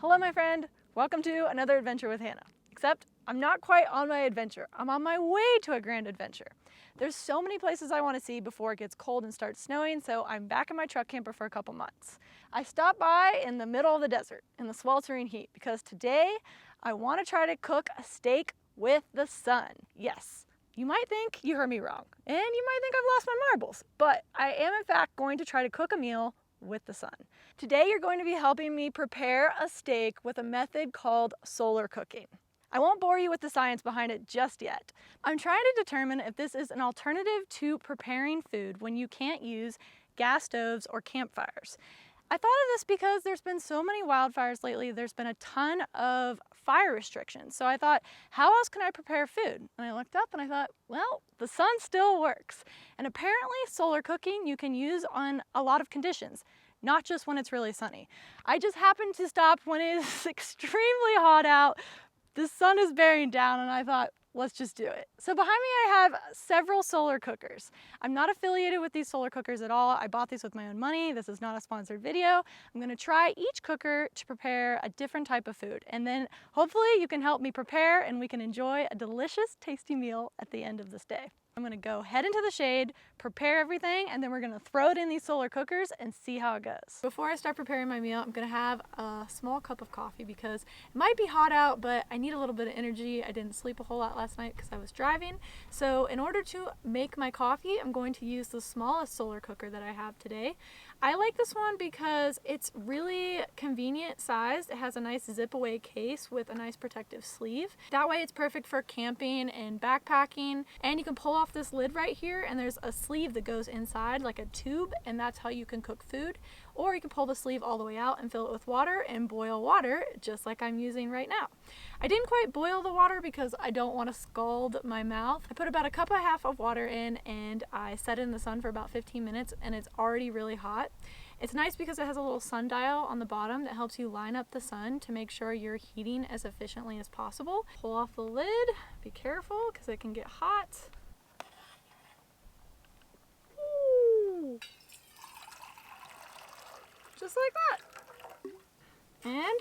Hello my friend, welcome to another adventure with Hannah. Except I'm not quite on my adventure, I'm on my way to a grand adventure. There's so many places I want to see before it gets cold and starts snowing, so I'm back in my truck camper for a couple months. I stopped by in the middle of the desert in the sweltering heat because today I want to try to cook a steak with the sun. Yes, you might think you heard me wrong, and you might think I've lost my marbles, but I am in fact going to try to cook a meal with the sun. Today you're going to be helping me prepare a steak with a method called solar cooking. I won't bore you with the science behind it just yet. I'm trying to determine if this is an alternative to preparing food when you can't use gas stoves or campfires. I thought of this because there's been so many wildfires lately, there's been a ton of fire restrictions. So I thought, how else can I prepare food? And I looked up and I thought, well, the sun still works. And apparently solar cooking you can use on a lot of conditions, not just when it's really sunny. I just happened to stop when it is extremely hot out. The sun is bearing down and I thought, let's just do it. So behind me I have several solar cookers. I'm not affiliated with these solar cookers at all. I bought these with my own money. This is not a sponsored video. I'm gonna try each cooker to prepare a different type of food. And then hopefully you can help me prepare and we can enjoy a delicious, tasty meal at the end of this day. I'm gonna go head into the shade, prepare everything, and then we're gonna throw it in these solar cookers and see how it goes. Before I start preparing my meal, I'm gonna have a small cup of coffee because it might be hot out, but I need a little bit of energy. I didn't sleep a whole lot last night because I was driving. So in order to make my coffee, I'm going to use the smallest solar cooker that I have today. I like this one because it's really convenient sized. It has a nice zip away case with a nice protective sleeve. That way it's perfect for camping and backpacking. And you can pull off this lid right here and there's a sleeve that goes inside like a tube, and that's how you can cook food. Or you can pull the sleeve all the way out and fill it with water and boil water just like I'm using right now. I didn't quite boil the water because I don't want to scald my mouth. I put about a cup and a half of water in and I set it in the sun for about 15 minutes and it's already really hot. It's nice because it has a little sundial on the bottom that helps you line up the sun to make sure you're heating as efficiently as possible. Pull off the lid, be careful because it can get hot. Ooh. Just like that. And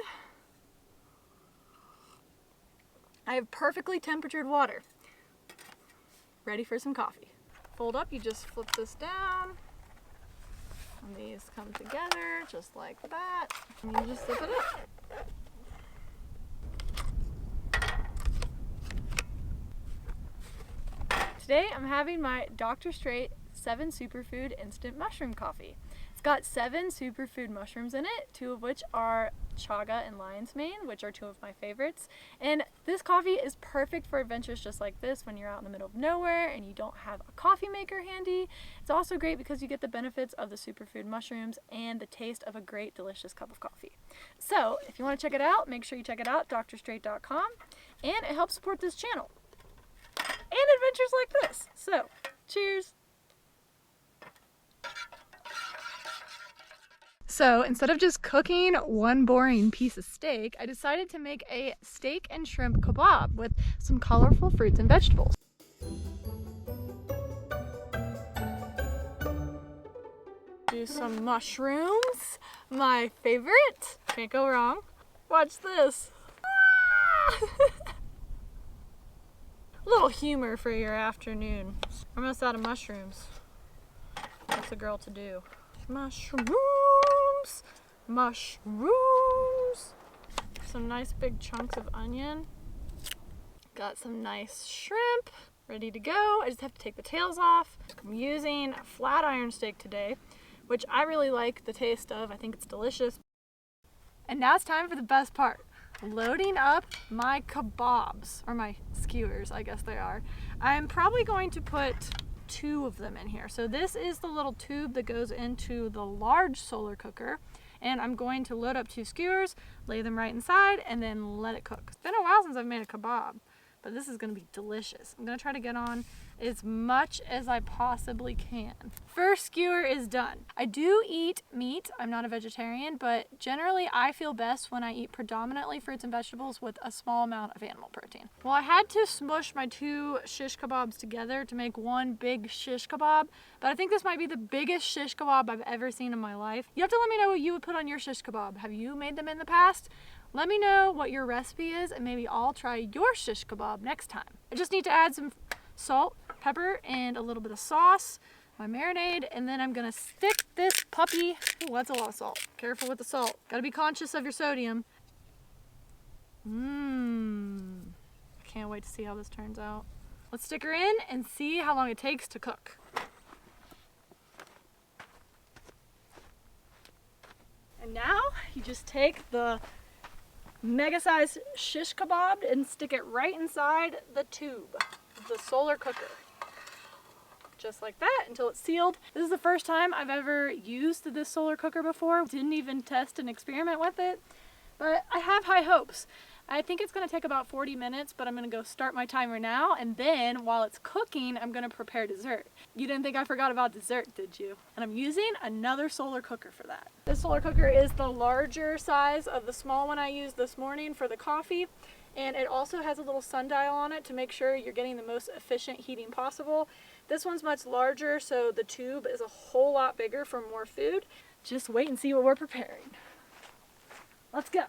I have perfectly temperatured water. Ready for some coffee. Fold up, you just flip this down. And these come together just like that. And you just zip it up. Today I'm having my Dr. Straight 7 Superfood Instant Mushroom Coffee. It's got 7 superfood mushrooms in it, 2 of which are chaga and lion's mane, which are 2 of my favorites. And this coffee is perfect for adventures just like this when you're out in the middle of nowhere and you don't have a coffee maker handy. It's also great because you get the benefits of the superfood mushrooms and the taste of a great, delicious cup of coffee. So if you want to check it out, make sure you check it out, drstraight.com, and it helps support this channel and adventures like this. So, cheers! So instead of just cooking one boring piece of steak, I decided to make a steak and shrimp kebab with some colorful fruits and vegetables. Do some mushrooms, my favorite. Can't go wrong. Watch this. Ah! A little humor for your afternoon. I'm almost out of mushrooms. What's a girl to do? Mushrooms, mushrooms. Some nice big chunks of onion. Got some nice shrimp ready to go. I just have to take the tails off. I'm using a flat iron steak today, which I really like the taste of. I think it's delicious. And now it's time for the best part. Loading up my kebabs, or my skewers, I guess they are. I'm probably going to put 2 of them in here. So this is the little tube that goes into the large solar cooker, and I'm going to load up 2 skewers, lay them right inside, and then let it cook. It's been a while since I've made a kebab, but this is going to be delicious. I'm going to try to get on as much as I possibly can. First skewer is done. I do eat meat. I'm not a vegetarian, but generally I feel best when I eat predominantly fruits and vegetables with a small amount of animal protein. Well, I had to smush my 2 shish kebabs together to make one big shish kebab, but I think this might be the biggest shish kebab I've ever seen in my life. You have to let me know what you would put on your shish kebab. Have you made them in the past? Let me know what your recipe is and maybe I'll try your shish kebab next time. I just need to add some salt, pepper, and a little bit of sauce, my marinade, and then I'm gonna stick this puppy. Ooh, that's a lot of salt. Careful with the salt. Gotta be conscious of your sodium. I can't wait to see how this turns out. Let's stick her in and see how long it takes to cook. And now you just take the mega sized shish kebab and stick it right inside the tube, the solar cooker. Just like that until it's sealed. This is the first time I've ever used this solar cooker before. Didn't even test and experiment with it, but I have high hopes. I think it's gonna take about 40 minutes, but I'm gonna go start my timer now, and then while it's cooking, I'm gonna prepare dessert. You didn't think I forgot about dessert, did you? And I'm using another solar cooker for that. This solar cooker is the larger size of the small one I used this morning for the coffee, and it also has a little sundial on it to make sure you're getting the most efficient heating possible. This one's much larger, so the tube is a whole lot bigger for more food. Just wait and see what we're preparing. Let's go.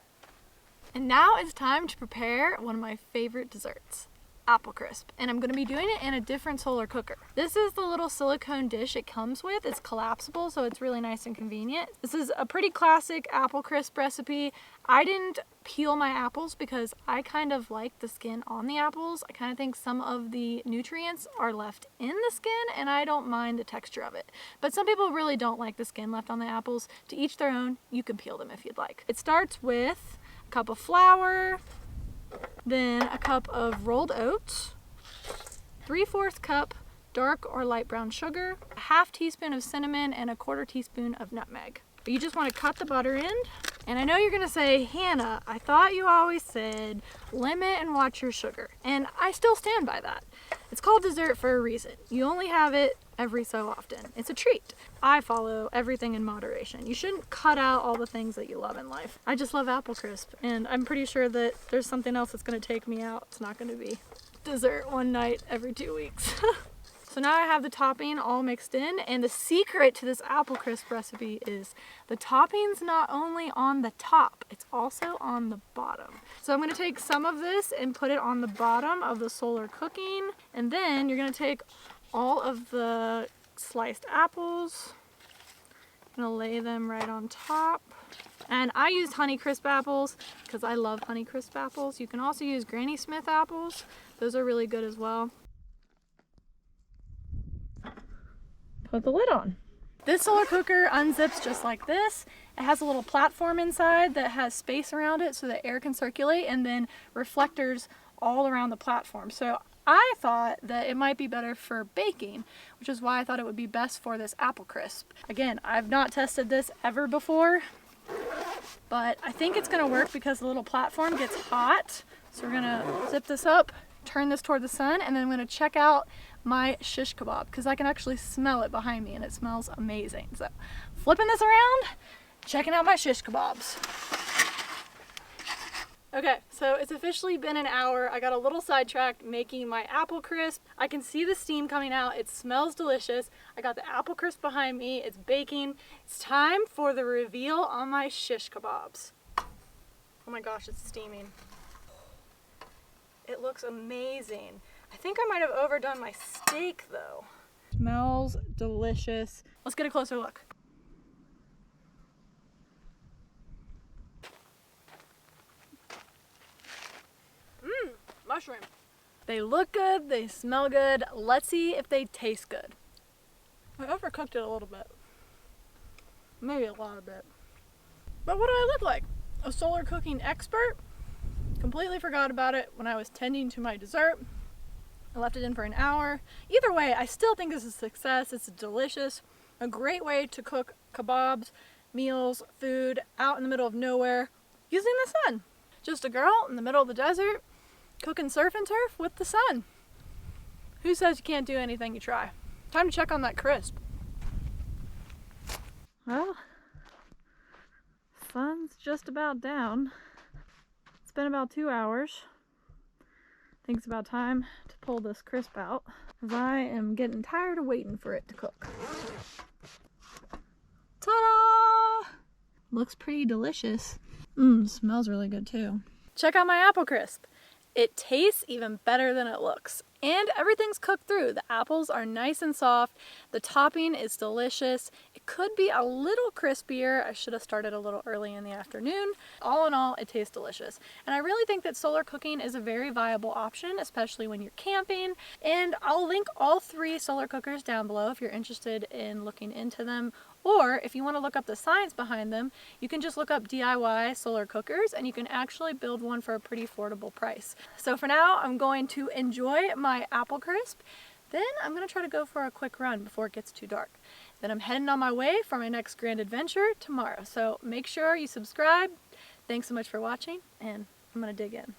And now it's time to prepare one of my favorite desserts, apple crisp. And I'm gonna be doing it in a different solar cooker. This is the little silicone dish it comes with. It's collapsible, so it's really nice and convenient. This is a pretty classic apple crisp recipe. I didn't peel my apples because I kind of like the skin on the apples. I kind of think some of the nutrients are left in the skin, and I don't mind the texture of it. But some people really don't like the skin left on the apples. To each their own. You can peel them if you'd like. It starts with a cup of flour, then a cup of rolled oats, 3/4 cup dark or light brown sugar, a half teaspoon of cinnamon, and a 1/4 teaspoon of nutmeg. But you just want to cut the butter in. And I know you're gonna say, Hannah, I thought you always said limit and watch your sugar. And I still stand by that. It's called dessert for a reason. You only have it every so often. It's a treat. I follow everything in moderation. You shouldn't cut out all the things that you love in life. I just love apple crisp, and I'm pretty sure that there's something else that's gonna take me out. It's not gonna be dessert one night every 2 weeks. So now I have the topping all mixed in, and the secret to this apple crisp recipe is the topping's not only on the top, it's also on the bottom. So I'm gonna take some of this and put it on the bottom of the solar cooking, and then you're gonna take all of the sliced apples, I'm gonna lay them right on top. And I used Honeycrisp apples because I love Honeycrisp apples. You can also use Granny Smith apples. Those are really good as well. Put the lid on. This solar cooker unzips just like this. It has a little platform inside that has space around it so that air can circulate, and then reflectors all around the platform. So I thought that it might be better for baking, which is why I thought it would be best for this apple crisp. Again, I've not tested this ever before, but I think it's gonna work because the little platform gets hot. So we're gonna zip this up, turn this toward the sun, and then I'm gonna check out my shish kebab because I can actually smell it behind me and it smells amazing. So flipping this around, checking out my shish kebabs. Okay, so it's officially been an hour. I got a little sidetracked making my apple crisp. I can see the steam coming out. It smells delicious. I got the apple crisp behind me. It's baking. It's time for the reveal on my shish kebabs. Oh my gosh, it's steaming. It looks amazing. I think I might have overdone my steak though. Smells delicious. Let's get a closer look. Mushroom. They look good, they smell good. Let's see if they taste good. I overcooked it a little bit. Maybe a lot of it. But what do I look like? A solar cooking expert? Completely forgot about it when I was tending to my dessert. I left it in for an hour. Either way, I still think this is a success. It's delicious. A great way to cook kebabs, meals, food out in the middle of nowhere using the sun. Just a girl in the middle of the desert cooking surf and turf with the sun. Who says you can't do anything you try? Time to check on that crisp. Well, sun's just about down. It's been about 2 hours. I think it's about time to pull this crisp out because I am getting tired of waiting for it to cook. Ta-da! Looks pretty delicious. Smells really good too. Check out my apple crisp. It tastes even better than it looks. And everything's cooked through. The apples are nice and soft. The topping is delicious. It could be a little crispier. I should have started a little early in the afternoon. All in all, it tastes delicious. And I really think that solar cooking is a very viable option, especially when you're camping. And I'll link all 3 solar cookers down below if you're interested in looking into them. Or if you want to look up the science behind them, you can just look up DIY solar cookers and you can actually build one for a pretty affordable price. So for now, I'm going to enjoy my apple crisp. Then I'm going to try to go for a quick run before it gets too dark. Then I'm heading on my way for my next grand adventure tomorrow. So make sure you subscribe. Thanks so much for watching, and I'm going to dig in.